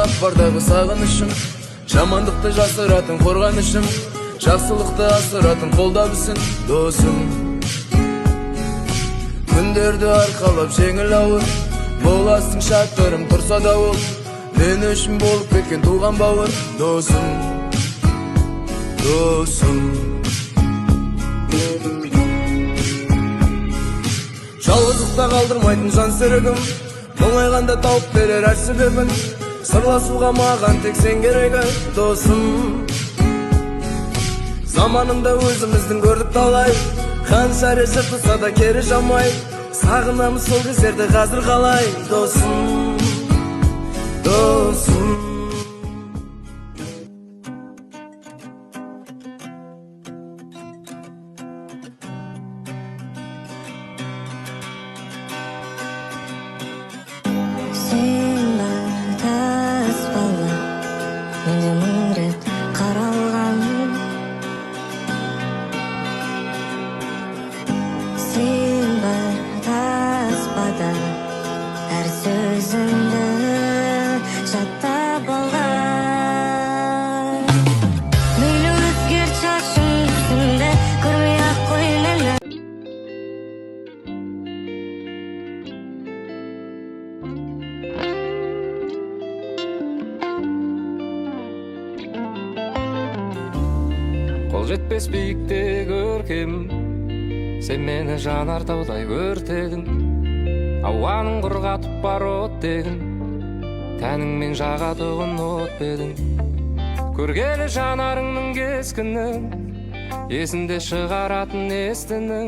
ат бардагы сагынышым, жамандыкты жасыратын корганышым, жакшылыкты асыратын колдабысың досум. Күндөрдү аркалап жеңил ауыр, боласың шарттарым турса да бол, мен өчүн болуп кеткен тууган бауыр досум, досум. Жалгыздыкта калдырмайтын жан серигим, моңайганда тауып берер ар себебин, сырласууга маған тек сен керек досым. Заманында өзіміздің көрдік талай, қанша жыртылса да кері жамай, сағынамыз сол кездерді қазір қалай досым, досым. Қол жетпес биікте көркем, сен мені жанар таудай өртедің, ауаның құрғатып бар оттегін, тәніңмен жағатығын от бедің. Көргелі жанарыңның кескінін, есінде шығаратын естінің,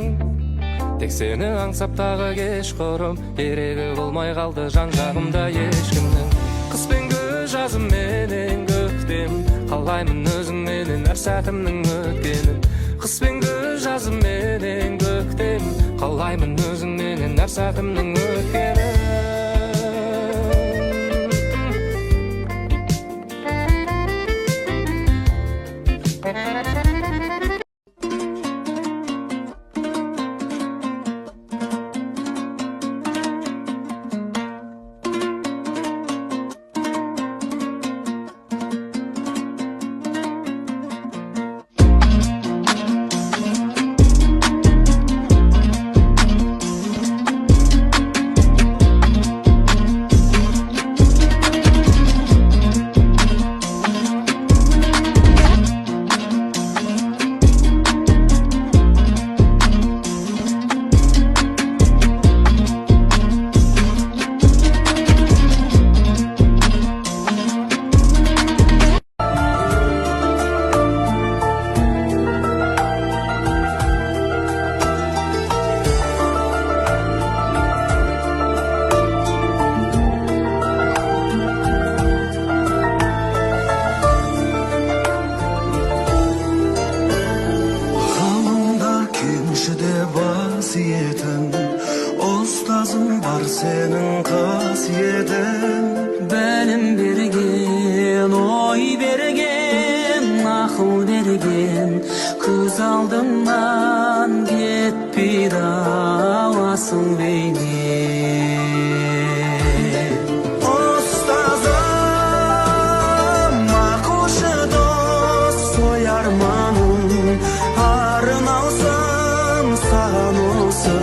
тек сені аңсап тағы кеш құрым, керегі болмай қалды жан жағымда ешкімнің. Қыс пен күз жазым менен көктем, қалаймын өзіңменен әр сәтімнің өткенін. Қыс пен күз жазым менен көктем, қалаймын өзіңменен әр сәтімнің өткенін. Остазың бар сенің қасиетің, білім берген, ой берген, ақыл берген, көз алдымнан кетпейді аласың бейнең. Остазым, ақылшы дос, ой арманым, арналсын саған осы.